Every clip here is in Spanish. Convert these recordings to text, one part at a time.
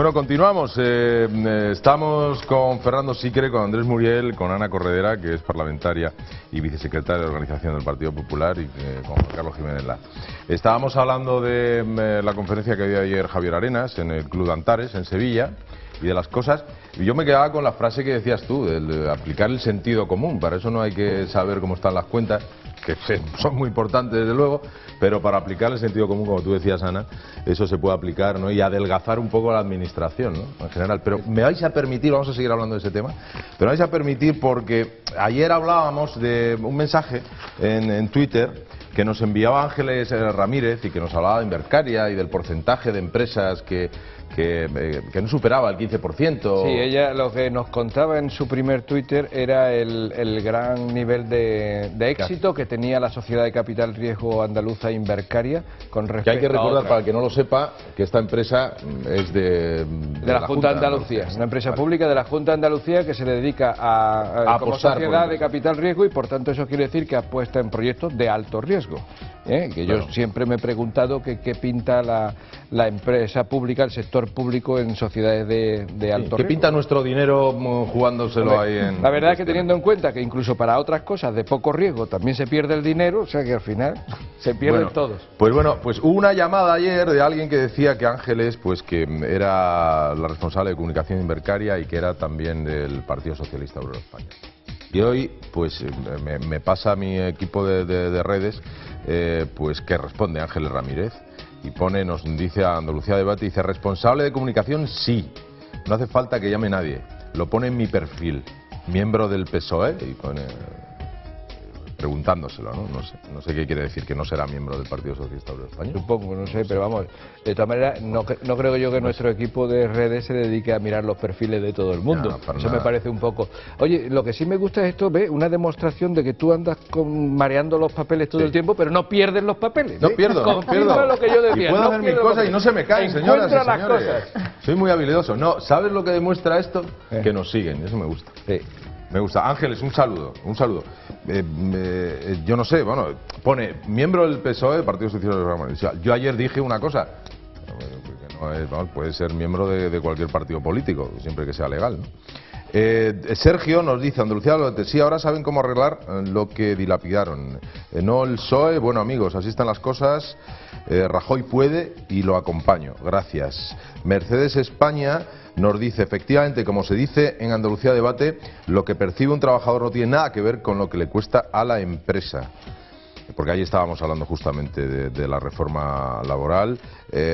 Bueno, continuamos. Estamos con Fernando Sicre, con Andrés Muriel, con Ana Corredera, que es parlamentaria y vicesecretaria de Organización del Partido Popular, y con Juan Carlos Jiménez Laz. Estábamos hablando de la conferencia que dio ayer Javier Arenas en el Club de Antares, en Sevilla, y de las cosas. Y yo me quedaba con la frase que decías tú, de aplicar el sentido común. Para eso no hay que saber cómo están las cuentas, que son muy importantes desde luego, pero para aplicar el sentido común, como tú decías, Ana, eso se puede aplicar, ¿no? Y adelgazar un poco la administración, ¿no? En general. Pero me vais a permitir, vamos a seguir hablando de ese tema, pero me vais a permitir porque ayer hablábamos de un mensaje en Twitter que nos enviaba Ángeles Ramírez y que nos hablaba de Invercaria y del porcentaje de empresas que no superaba el 15%. Sí, ella lo que nos contaba en su primer Twitter era el gran nivel de éxito que tenía la sociedad de capital riesgo andaluza Invercaria con respecto que hay que recordar, a otra. para el que no lo sepa, que esta empresa es de la Junta de Andalucía, una empresa pública de la Junta de Andalucía que se le dedica a como sociedad de capital riesgo, y por tanto eso quiere decir que apuesta en proyectos de alto riesgo. Que yo siempre me he preguntado qué pinta la empresa pública, el sector público en sociedades de alto riesgo. ¿Qué pinta nuestro dinero jugándoselo ahí en...? La verdad es que teniendo en cuenta que incluso para otras cosas de poco riesgo también se pierde el dinero, o sea que al final se pierden todos. Pues hubo una llamada ayer de alguien que decía que Ángeles, pues que era la responsable de comunicación de Invercaria y que era también del Partido Socialista Obrero Español. Y hoy, pues me pasa a mi equipo de redes, pues que responde Ángeles Ramírez y nos dice a Andalucía Debate, dice: responsable de comunicación, sí, no hace falta que llame nadie, lo pone en mi perfil, miembro del PSOE, y pone preguntándoselo, ¿no? No sé qué quiere decir, que no será miembro del Partido Socialista Obrero Español. Supongo, no sé, pero vamos, de todas maneras, no creo yo que nuestro equipo de redes se dedique a mirar los perfiles de todo el mundo. No, eso me parece un poco... Oye, lo que sí me gusta es esto, una demostración de que tú andas mareando los papeles todo el tiempo, pero no pierdes los papeles. No pierdo. Lo que yo decía, y puedo hacer mis cosas y no se me caen, señoras y las señores. Cosas. Soy muy habilidoso. No, ¿sabes lo que demuestra esto? Que nos siguen, eso me gusta. Sí. Me gusta. Ángeles, un saludo. Yo no sé, bueno, pone miembro del PSOE, del Partido Socialista. Yo ayer dije una cosa, que no puede ser miembro de cualquier partido político, siempre que sea legal, ¿no? Sergio nos dice, Andalucía, sí, ahora saben cómo arreglar lo que dilapidaron. No el PSOE, bueno amigos, así están las cosas. Rajoy puede y lo acompaño. Gracias. Mercedes España nos dice, efectivamente, como se dice en Andalucía Debate, lo que percibe un trabajador no tiene nada que ver con lo que le cuesta a la empresa. Porque ahí estábamos hablando justamente de la reforma laboral.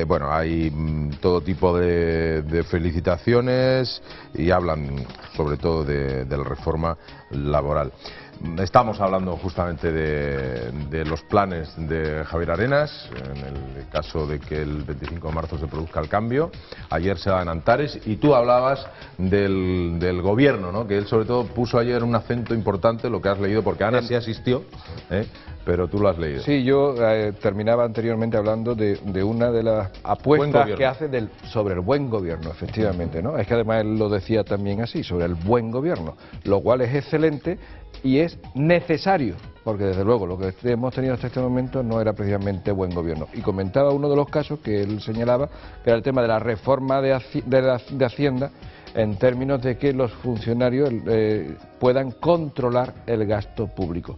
Bueno, hay todo tipo de felicitaciones y hablan sobre todo de la reforma laboral. Estamos hablando justamente de los planes de Javier Arenas, en el caso de que el 25 de marzo se produzca el cambio. Ayer se da en Antares y tú hablabas del gobierno, ¿no? Que él sobre todo puso ayer un acento importante, lo que has leído, porque Ana sí asistió, pero tú lo has leído. Sí, yo terminaba anteriormente hablando de una de las apuestas que hace sobre el buen gobierno, efectivamente, ¿no? Es que además él lo decía también así, sobre el buen gobierno, lo cual es excelente y es necesario, porque desde luego lo que hemos tenido hasta este momento no era precisamente buen gobierno. Y comentaba uno de los casos que él señalaba, que era el tema de la reforma de Hacienda, en términos de que los funcionarios puedan controlar el gasto público,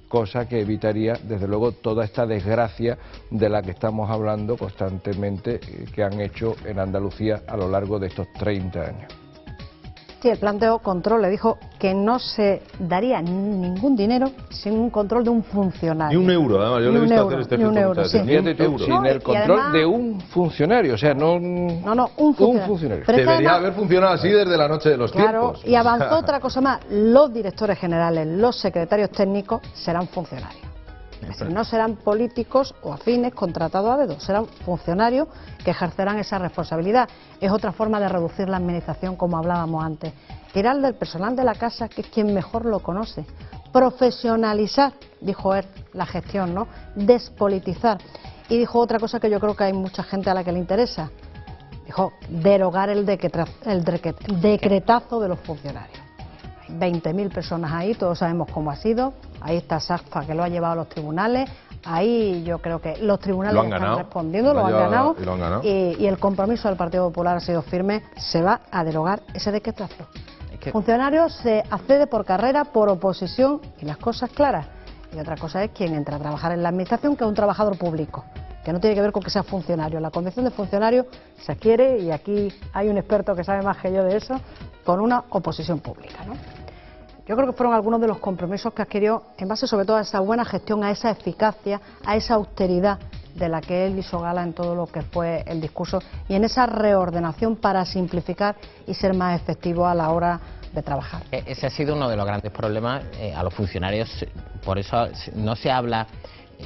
cosa que evitaría, desde luego, toda esta desgracia de la que estamos hablando constantemente, que han hecho en Andalucía a lo largo de estos 30 años. Sí, el planteó control, le dijo que no se daría ningún dinero sin un control de un funcionario. Ni un euro, además, yo le he visto hacer este gesto. Sin el control además, de un funcionario, o sea, un funcionario. Debería haber funcionado así desde la noche de los tiempos. Y avanzó otra cosa más, los directores generales, los secretarios técnicos serán funcionarios. Es decir, no serán políticos o afines contratados a dedo, serán funcionarios que ejercerán esa responsabilidad. Es otra forma de reducir la administración, como hablábamos antes. Tirar del personal de la casa, que es quien mejor lo conoce. Profesionalizar, dijo él, la gestión, ¿no? Despolitizar. Y dijo otra cosa que yo creo que hay mucha gente a la que le interesa. Dijo, derogar el decretazo de los funcionarios. 20.000 personas ahí, todos sabemos cómo ha sido. Ahí está Safa, que lo ha llevado a los tribunales. Ahí yo creo que los tribunales están respondiendo, lo han ganado, y el compromiso del Partido Popular ha sido firme. Se va a derogar ese decretazo. Funcionario se accede por carrera, por oposición, y las cosas claras. Y otra cosa es quien entra a trabajar en la administración, que es un trabajador público, que no tiene que ver con que sea funcionario. La condición de funcionario se adquiere, y aquí hay un experto que sabe más que yo de eso, con una oposición pública, ¿no? Yo creo que fueron algunos de los compromisos que adquirió en base sobre todo a esa buena gestión, a esa eficacia, a esa austeridad de la que él hizo gala en todo lo que fue el discurso, y en esa reordenación para simplificar y ser más efectivo a la hora de trabajar. Ese ha sido uno de los grandes problemas a los funcionarios. Por eso no se habla,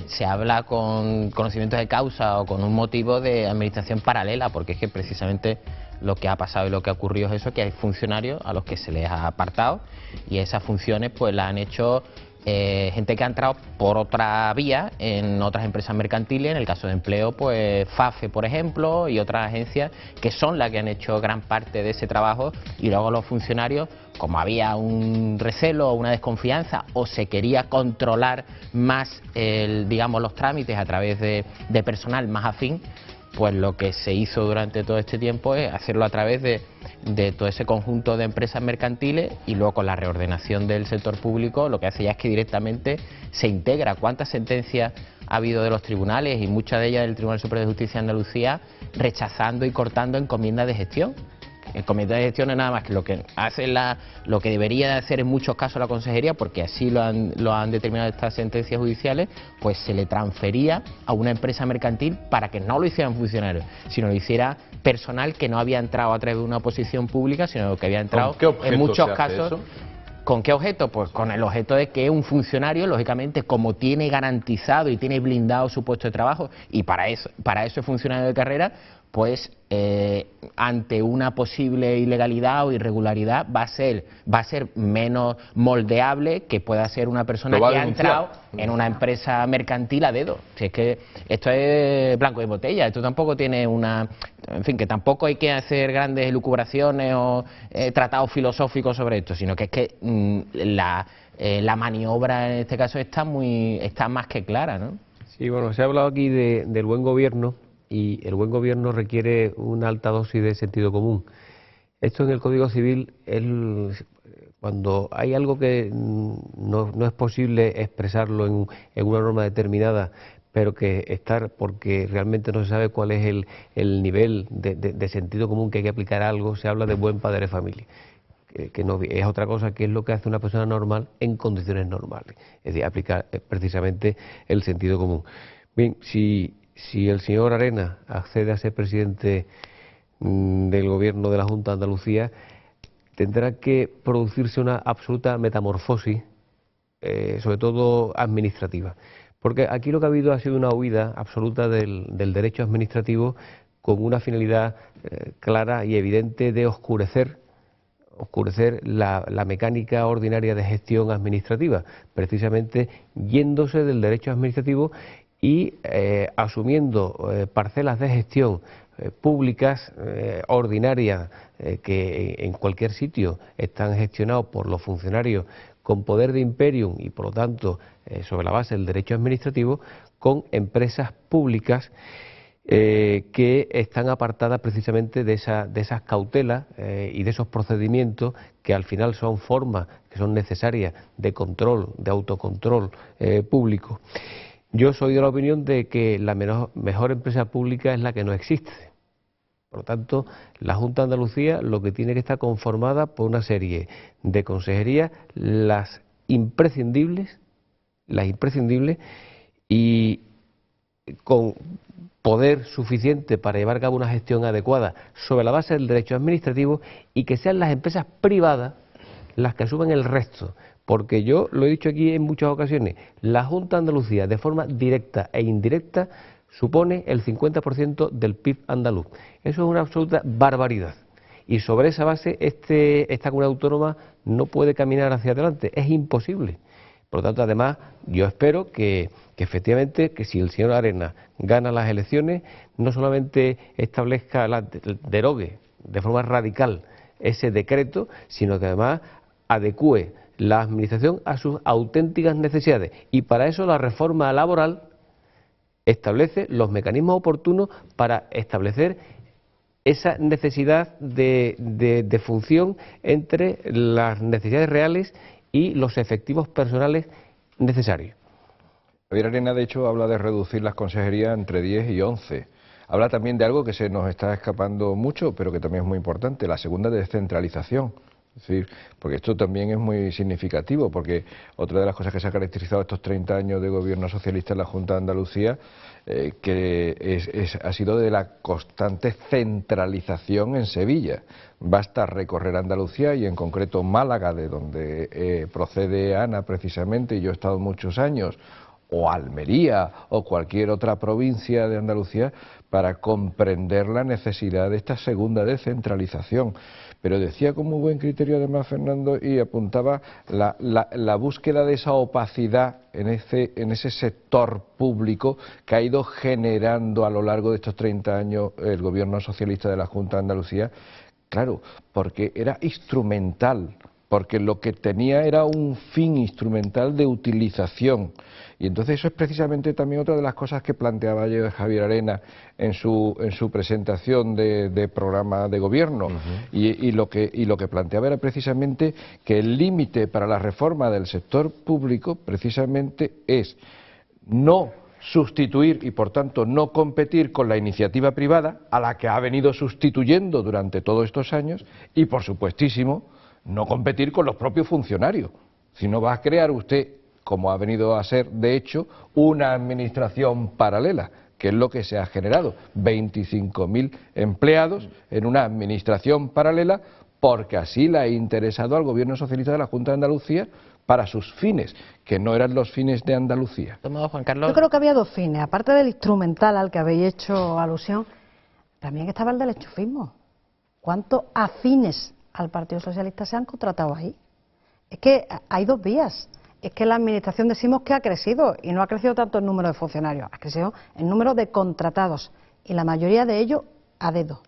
se habla con conocimientos de causa o con un motivo de administración paralela, porque es que precisamente lo que ha pasado y lo que ha ocurrido es eso, que hay funcionarios a los que se les ha apartado, y esas funciones pues las han hecho gente que ha entrado por otra vía en otras empresas mercantiles. En el caso de empleo, pues FAFE, por ejemplo, y otras agencias que son las que han hecho gran parte de ese trabajo, y luego los funcionarios, como había un recelo o una desconfianza, o se quería controlar más digamos, los trámites a través de personal más afín, pues lo que se hizo durante todo este tiempo es hacerlo a través de todo ese conjunto de empresas mercantiles, y luego con la reordenación del sector público lo que hace ya es que directamente se integra. ¿Cuántas sentencias ha habido de los tribunales, y muchas de ellas del Tribunal Superior de Justicia de Andalucía, rechazando y cortando encomiendas de gestión? Encomiendas de gestión es nada más que lo que hace lo que debería de hacer en muchos casos la consejería, porque así lo han determinado estas sentencias judiciales, pues se le transfería a una empresa mercantil para que no lo hicieran funcionarios, sino lo hiciera personal que no había entrado a través de una oposición pública, sino que había entrado en muchos casos. ¿Con qué objeto? Pues con el objeto de que un funcionario, lógicamente, como tiene garantizado y tiene blindado su puesto de trabajo, y para eso es funcionario de carrera, pues ante una posible ilegalidad o irregularidad va a ser menos moldeable que pueda ser una persona que ha entrado en una empresa mercantil a dedo. Si es que esto es blanco de botella, esto tampoco tiene en fin, que tampoco hay que hacer grandes elucubraciones o tratados filosóficos sobre esto, sino que es que la maniobra en este caso está más que clara, ¿no? Sí, bueno, se ha hablado aquí del buen gobierno, y el buen gobierno requiere una alta dosis de sentido común. Esto en el Código Civil, cuando hay algo que no es posible expresarlo en una norma determinada, pero que porque realmente no se sabe cuál es el nivel de sentido común que hay que aplicar a algo, se habla de buen padre de familia. Que no es otra cosa que es lo que hace una persona normal en condiciones normales, es decir, aplicar precisamente el sentido común. Bien, si el señor Arenas accede a ser presidente del gobierno de la Junta de Andalucía, tendrá que producirse una absoluta metamorfosis, sobre todo administrativa, porque aquí lo que ha habido ha sido una huida absoluta del derecho administrativo, con una finalidad clara y evidente de oscurecer la mecánica ordinaria de gestión administrativa, precisamente yéndose del derecho administrativo y asumiendo parcelas de gestión públicas ordinarias que en cualquier sitio están gestionados por los funcionarios con poder de imperium y por lo tanto sobre la base del derecho administrativo, con empresas públicas que están apartadas precisamente de esas cautelas y de esos procedimientos que al final son formas que son necesarias de control, de autocontrol público. Yo soy de la opinión de que la mejor empresa pública es la que no existe. Por lo tanto, la Junta de Andalucía lo que tiene que estar conformada por una serie de consejerías, las imprescindibles y con poder suficiente para llevar a cabo una gestión adecuada sobre la base del derecho administrativo, y que sean las empresas privadas las que asuman el resto. Porque yo lo he dicho aquí en muchas ocasiones, la Junta de Andalucía de forma directa e indirecta supone el 50% del PIB andaluz. Eso es una absoluta barbaridad. Y sobre esa base esta comunidad autónoma no puede caminar hacia adelante, es imposible. Por lo tanto, además, yo espero que efectivamente, que si el señor Arenas gana las elecciones, no solamente derogue de forma radical ese decreto, sino que además adecúe la administración a sus auténticas necesidades. Y para eso la reforma laboral establece los mecanismos oportunos para establecer esa necesidad de función entre las necesidades reales y los efectivos personales necesarios. Javier Arena, de hecho, habla de reducir las consejerías entre 10 y 11. Habla también de algo que se nos está escapando mucho, pero que también es muy importante, la segunda descentralización. Es decir, porque esto también es muy significativo, porque otra de las cosas que se ha caracterizado estos 30 años de gobierno socialista en la Junta de Andalucía, ha sido de la constante centralización en Sevilla. Basta recorrer Andalucía y en concreto Málaga, de donde procede Ana precisamente, y yo he estado muchos años, o Almería o cualquier otra provincia de Andalucía, para comprender la necesidad de esta segunda descentralización. Pero decía con muy buen criterio además Fernando, y apuntaba la búsqueda de esa opacidad en ese sector público que ha ido generando a lo largo de estos 30 años el gobierno socialista de la Junta de Andalucía. Claro, porque era instrumental, porque lo que tenía era un fin instrumental de utilización. Y entonces eso es precisamente también otra de las cosas que planteaba ayer Javier Arena en su presentación de programa de gobierno. Y lo que planteaba era precisamente que el límite para la reforma del sector público precisamente es no sustituir y por tanto no competir con la iniciativa privada, a la que ha venido sustituyendo durante todos estos años, y por supuestísimo no competir con los propios funcionarios. Si no va a crear usted, como ha venido a ser de hecho, una administración paralela, que es lo que se ha generado, 25.000 empleados en una administración paralela, porque así le ha interesado al gobierno socialista de la Junta de Andalucía para sus fines, que no eran los fines de Andalucía. Juan Carlos. Yo creo que había dos fines, aparte del instrumental al que habéis hecho alusión, también estaba el del enchufismo. ¿Cuántos afines al Partido Socialista se han contratado ahí? Es que hay dos vías. Es que la Administración decimos que ha crecido, y no ha crecido tanto el número de funcionarios, ha crecido el número de contratados, y la mayoría de ellos a dedo,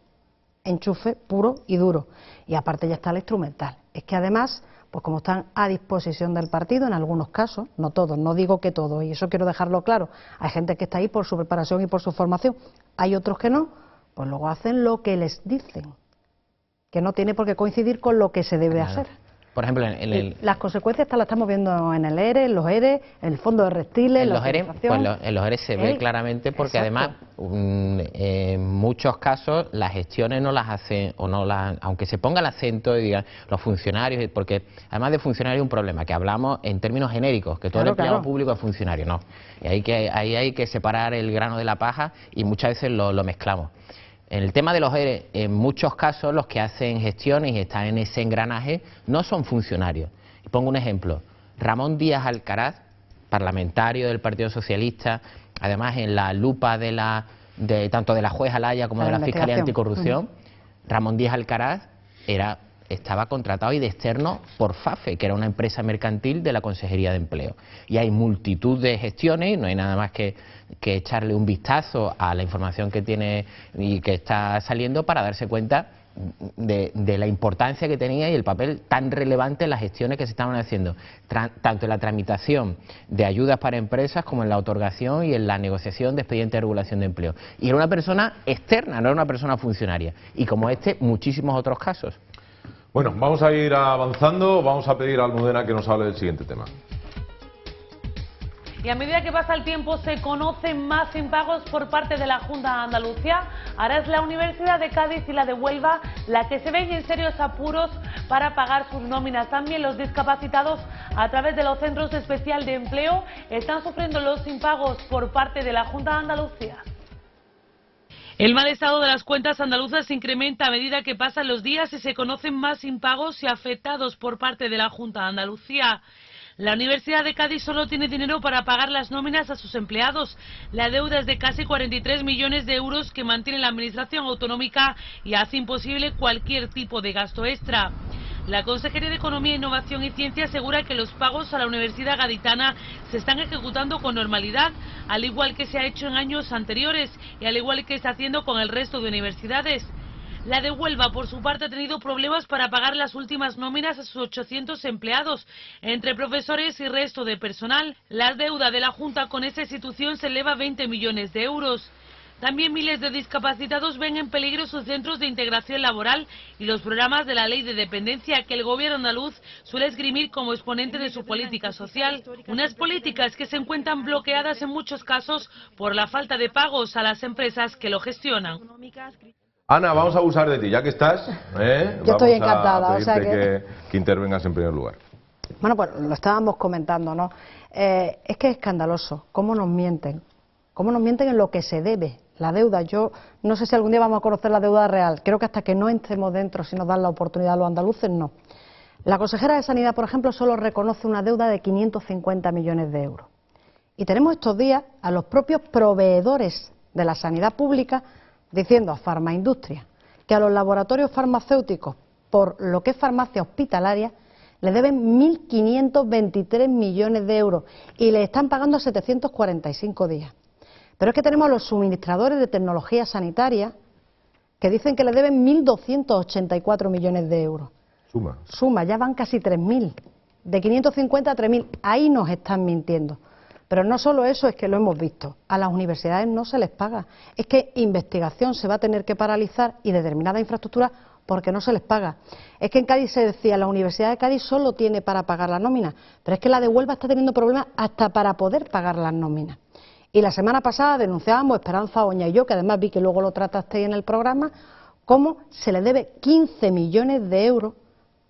enchufe puro y duro. Y aparte ya está el instrumental. Es que además, pues como están a disposición del partido en algunos casos, no todos, no digo que todos, y eso quiero dejarlo claro, hay gente que está ahí por su preparación y por su formación, hay otros que no, pues luego hacen lo que les dicen, que no tiene por qué coincidir con lo que se debe hacer. Por ejemplo, las consecuencias las estamos viendo en el ERE, en los ERE, en el fondo de Restiles, en los ERE, en los ERE se ve claramente, porque además en muchos casos las gestiones no las hacen, o no las, aunque se ponga el acento y digan los funcionarios, porque además de funcionario hay un problema, que hablamos en términos genéricos, que todo el empleado público es funcionario, no. Y ahí hay que separar el grano de la paja, y muchas veces lo mezclamos. En el tema de los ERE, en muchos casos los que hacen gestiones y están en ese engranaje no son funcionarios. Y pongo un ejemplo. Ramón Díaz Alcaraz, parlamentario del Partido Socialista, además en la lupa tanto de la juez Alaya como de la Fiscalía Anticorrupción, Ramón Díaz Alcaraz estaba contratado y de externo por FAFE, que era una empresa mercantil de la Consejería de Empleo. Y hay multitud de gestiones, no hay nada más que echarle un vistazo a la información que tiene y que está saliendo para darse cuenta de la importancia que tenía y el papel tan relevante en las gestiones que se estaban haciendo, tanto en la tramitación de ayudas para empresas como en la otorgación y en la negociación de expedientes de regulación de empleo. Y era una persona externa, no era una persona funcionaria. Y como muchísimos otros casos. Bueno, vamos a ir avanzando, vamos a pedir a Almudena que nos hable del siguiente tema. Y a medida que pasa el tiempo se conocen más impagos por parte de la Junta de Andalucía. Ahora es la Universidad de Cádiz y la de Huelva la que se ven en serios apuros para pagar sus nóminas. También los discapacitados, a través de los centros especial de empleo, están sufriendo los impagos por parte de la Junta de Andalucía. El mal estado de las cuentas andaluzas se incrementa a medida que pasan los días y se conocen más impagos y afectados por parte de la Junta de Andalucía. La Universidad de Cádiz solo tiene dinero para pagar las nóminas a sus empleados. La deuda es de casi 43 millones de euros que mantiene la Administración autonómica y hace imposible cualquier tipo de gasto extra. La Consejería de Economía, Innovación y Ciencia asegura que los pagos a la Universidad Gaditana se están ejecutando con normalidad, al igual que se ha hecho en años anteriores y al igual que está haciendo con el resto de universidades. La de Huelva, por su parte, ha tenido problemas para pagar las últimas nóminas a sus 800 empleados, entre profesores y resto de personal. La deuda de la Junta con esta institución se eleva a 20 millones de euros. También miles de discapacitados ven en peligro sus centros de integración laboral y los programas de la Ley de Dependencia que el gobierno andaluz suele esgrimir como exponente de su política social. Unas políticas que se encuentran bloqueadas en muchos casos por la falta de pagos a las empresas que lo gestionan. Ana, vamos a abusar de ti, ya que estás. Yo estoy encantada. O sea que intervengas en primer lugar. Bueno, pues lo estábamos comentando, ¿no? Es que es escandaloso cómo nos mienten en lo que se debe. La deuda, yo no sé si algún día vamos a conocer la deuda real. Creo que hasta que no entremos dentro, si nos dan la oportunidad a los andaluces, no. La consejera de Sanidad, por ejemplo, solo reconoce una deuda de 550 millones de euros. Y tenemos estos días a los propios proveedores de la sanidad pública diciendo a Farmaindustria que a los laboratorios farmacéuticos, por lo que es farmacia hospitalaria, le deben 1.523 millones de euros y le están pagando a 745 días. Pero es que tenemos a los suministradores de tecnología sanitaria que dicen que le deben 1.284 millones de euros. Suma, ya van casi 3.000. De 550 a 3.000, ahí nos están mintiendo. Pero no solo eso, es que lo hemos visto. A las universidades no se les paga. Es que investigación se va a tener que paralizar y determinada infraestructura porque no se les paga. Es que en Cádiz se decía, la Universidad de Cádiz solo tiene para pagar la nómina, pero es que la de Huelva está teniendo problemas hasta para poder pagar las nóminas. Y la semana pasada denunciábamos, Esperanza Oña y yo, que además vi que luego lo tratasteis en el programa, cómo se le debe 15 millones de euros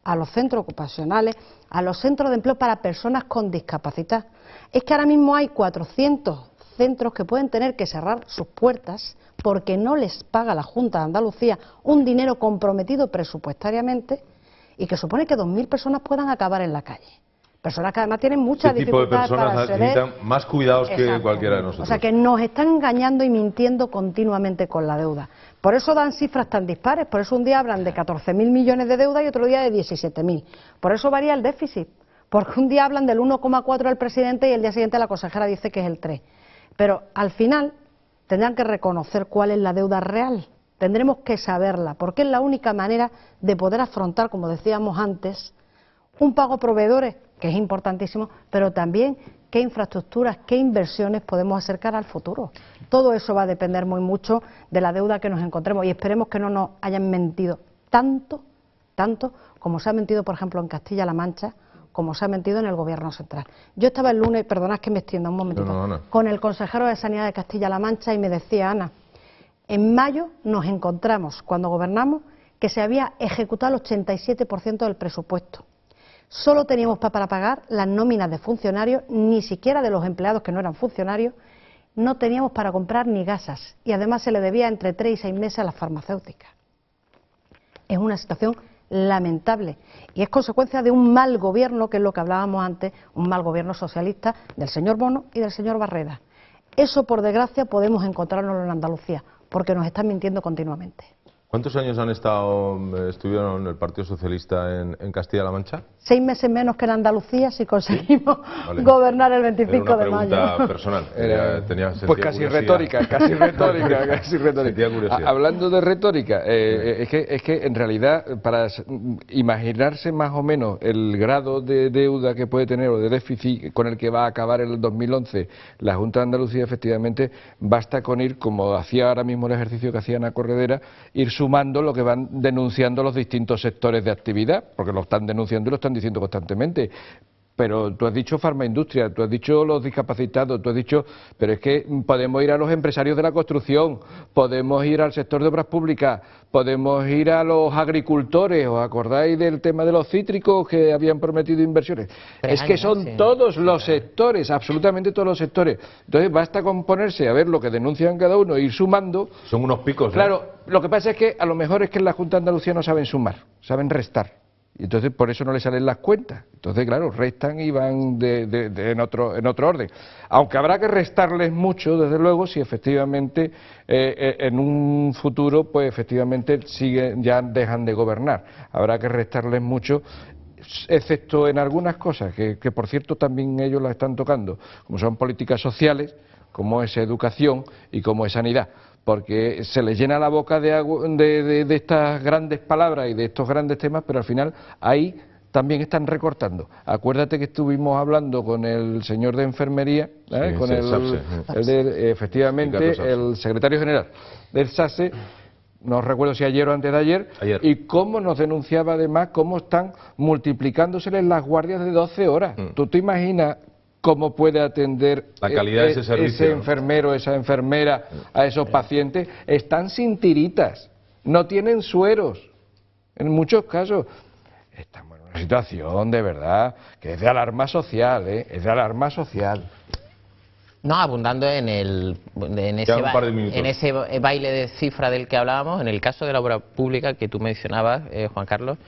a los centros ocupacionales, a los centros de empleo para personas con discapacidad. Es que ahora mismo hay 400 centros que pueden tener que cerrar sus puertas porque no les paga la Junta de Andalucía un dinero comprometido presupuestariamente y que supone que 2.000 personas puedan acabar en la calle. Personas que además tienen muchas dificultades para acceder. Este tipo de personas necesitan más cuidados que cualquiera de nosotros. O sea que nos están engañando y mintiendo continuamente con la deuda. Por eso dan cifras tan dispares, por eso un día hablan de 14.000 millones de deuda y otro día de 17.000. Por eso varía el déficit, porque un día hablan del 1,4 el presidente y el día siguiente la consejera dice que es el 3. Pero al final tendrán que reconocer cuál es la deuda real. Tendremos que saberla, porque es la única manera de poder afrontar, como decíamos antes, un pago a proveedores, que es importantísimo, pero también qué infraestructuras, qué inversiones podemos acercar al futuro. Todo eso va a depender muy mucho de la deuda que nos encontremos y esperemos que no nos hayan mentido tanto como se ha mentido, por ejemplo, en Castilla-La Mancha, como se ha mentido en el Gobierno central. Yo estaba el lunes, perdonad que me extienda un momentito, con el consejero de Sanidad de Castilla-La Mancha y me decía, Ana, en mayo nos encontramos, cuando gobernamos, que se había ejecutado el 87% del presupuesto. Solo teníamos para pagar las nóminas de funcionarios, ni siquiera de los empleados que no eran funcionarios, no teníamos para comprar ni gasas y además se le debía entre 3 y 6 meses a las farmacéuticas. Es una situación lamentable y es consecuencia de un mal gobierno, que es lo que hablábamos antes, un mal gobierno socialista del señor Bono y del señor Barreda. Eso, por desgracia, podemos encontrarlo en Andalucía, porque nos están mintiendo continuamente. ¿Cuántos años estuvieron el Partido Socialista en Castilla-La Mancha? 6 meses menos que en Andalucía si conseguimos gobernar el 25 de mayo. Era una pregunta personal. Pues casi retórica. Hablando de retórica, es que en realidad para imaginarse más o menos el grado de deuda que puede tener o de déficit con el que va a acabar el 2011 la Junta de Andalucía, efectivamente, basta con ir, como hacía ahora mismo el ejercicio que hacía Ana Corredera, ir sumando lo que van denunciando los distintos sectores de actividad, porque lo están denunciando y lo están diciendo constantemente. Pero tú has dicho farmaindustria, tú has dicho los discapacitados, tú has dicho... Pero es que podemos ir a los empresarios de la construcción, podemos ir al sector de obras públicas, podemos ir a los agricultores. ¿Os acordáis del tema de los cítricos que habían prometido inversiones? Es que son todos los sectores, absolutamente todos los sectores. Entonces basta con ponerse a ver lo que denuncian cada uno e ir sumando. Son unos picos, ¿no? Claro, lo que pasa es que a lo mejor es que en la Junta de Andalucía no saben sumar, saben restar. Y entonces por eso no les salen las cuentas. Entonces, claro, restan y van en otro orden. Aunque habrá que restarles mucho, desde luego, si efectivamente en un futuro, pues efectivamente ya dejan de gobernar. Habrá que restarles mucho, excepto en algunas cosas, que por cierto también ellos las están tocando, como son políticas sociales, como es educación y como es sanidad. porque se les llena la boca de estas grandes palabras y de estos grandes temas, pero al final ahí también están recortando. Acuérdate que estuvimos hablando con el señor de enfermería, con efectivamente el secretario general del SASE, no recuerdo si ayer o antes de ayer, y cómo nos denunciaba además cómo están multiplicándoseles las guardias de 12 horas. ¿Tú te imaginas cómo puede atender la calidad de ese servicio, ese enfermero, esa enfermera a esos pacientes? Están sin tiritas, no tienen sueros, en muchos casos. Estamos en una situación de verdad que es de alarma social, es de alarma social. No, abundando en ese baile de cifra del que hablábamos, en el caso de la obra pública que tú mencionabas, Juan Carlos,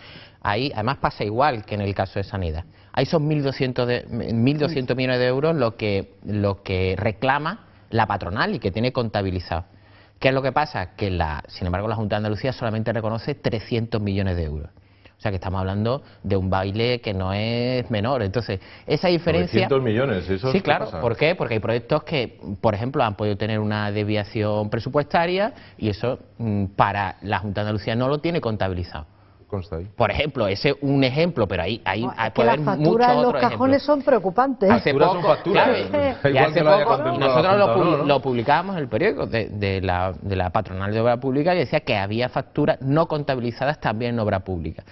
ahí además pasa igual que en el caso de sanidad. Ahí son 1.200 millones de euros lo que reclama la patronal y que tiene contabilizado. ¿Qué es lo que pasa? Que sin embargo la Junta de Andalucía solamente reconoce 300 millones de euros. O sea que estamos hablando de un baile que no es menor. Entonces, esa diferencia... 900 millones, eso sí, claro. ¿Por qué? Porque hay proyectos que, por ejemplo, han podido tener una desviación presupuestaria y eso para la Junta de Andalucía no lo tiene contabilizado. Consta ahí. Por ejemplo, ese es un ejemplo, pero ahí puede haber muchos otros ejemplos. Las facturas en los cajones son preocupantes. Hace poco, facturas. Claro, nosotros lo publicábamos en el periódico de la patronal de obra pública, que decía que había facturas no contabilizadas también en obra pública.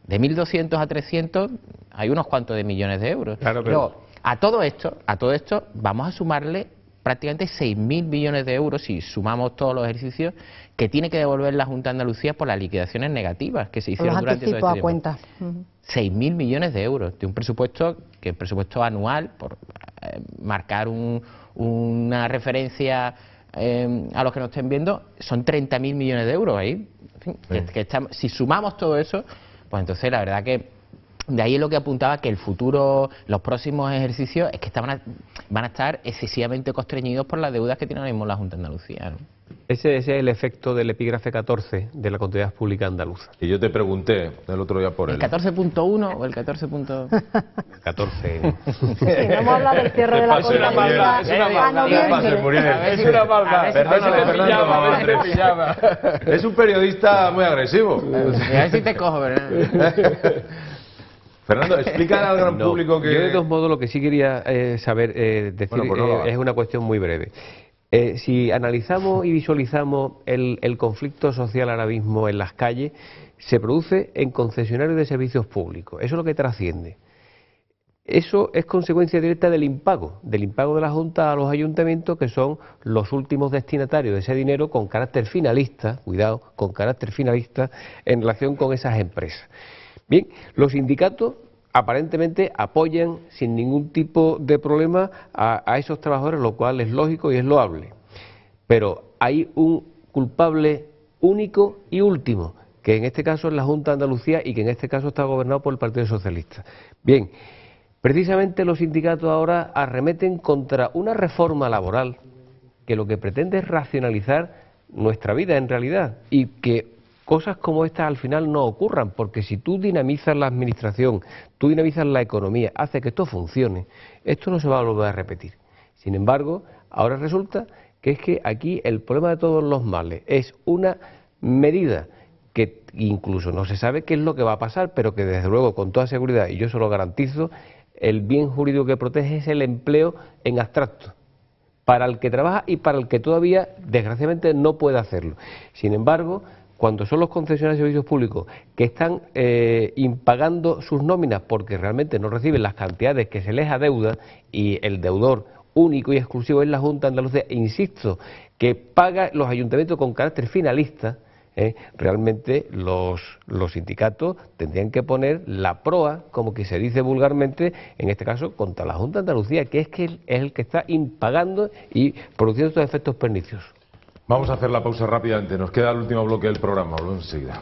De 1.200 a 300 hay unos cuantos de millones de euros. Claro, pero a todo esto vamos a sumarle prácticamente 6.000 millones de euros, si sumamos todos los ejercicios, que tiene que devolver la Junta de Andalucía por las liquidaciones negativas que se hicieron durante todo este tiempo. 6.000 millones de euros de un presupuesto, que el presupuesto anual, por marcar una referencia a los que nos estén viendo, son 30.000 millones de euros ahí. En fin, si sumamos todo eso, pues entonces la verdad que de ahí es lo que apuntaba, que el futuro, los próximos ejercicios, es que van a estar excesivamente constreñidos por las deudas que tiene ahora mismo la Junta de Andalucía, ¿no? Ese es el efecto del epígrafe 14 de la Contabilidad Pública Andaluza. Y yo te pregunté el otro día por ¿El 14.1 o el 14. 14. Sí, no hemos hablado del cierre de la contabilidad. Es una maldad. Fernando. Es un periodista muy agresivo. A ver si te cojo, ¿verdad? Fernando, explícale al gran público que... Yo de todos modos lo que sí quería saber, es una cuestión muy breve. Si analizamos y visualizamos el conflicto social ahora mismo en las calles, se produce en concesionarios de servicios públicos. Eso es lo que trasciende. Eso es consecuencia directa del impago de la Junta a los ayuntamientos, que son los últimos destinatarios de ese dinero con carácter finalista, cuidado, con carácter finalista en relación con esas empresas. Bien, los sindicatos aparentemente apoyan sin ningún tipo de problema a esos trabajadores, lo cual es lógico y es loable. Pero hay un culpable único y último, que en este caso es la Junta de Andalucía y que en este caso está gobernado por el Partido Socialista. Bien, precisamente los sindicatos ahora arremeten contra una reforma laboral que lo que pretende es racionalizar nuestra vida en realidad y que cosas como estas al final no ocurran, porque si tú dinamizas la administración, tú dinamizas la economía, hace que esto funcione, esto no se va a volver a repetir. Sin embargo, ahora resulta que es que aquí el problema de todos los males es una medida que incluso no se sabe qué es lo que va a pasar, pero que desde luego con toda seguridad, y yo se lo garantizo, el bien jurídico que protege es el empleo en abstracto, para el que trabaja y para el que todavía, desgraciadamente, no puede hacerlo. Sin embargo, cuando son los concesionarios de servicios públicos que están impagando sus nóminas porque realmente no reciben las cantidades que se les adeuda, y el deudor único y exclusivo es la Junta de Andalucía, insisto, que paga los ayuntamientos con carácter finalista, realmente los sindicatos tendrían que poner la proa, como que se dice vulgarmente, en este caso contra la Junta de Andalucía, que es el que está impagando y produciendo estos efectos perniciosos. Vamos a hacer la pausa rápidamente, nos queda el último bloque del programa, volvemos enseguida.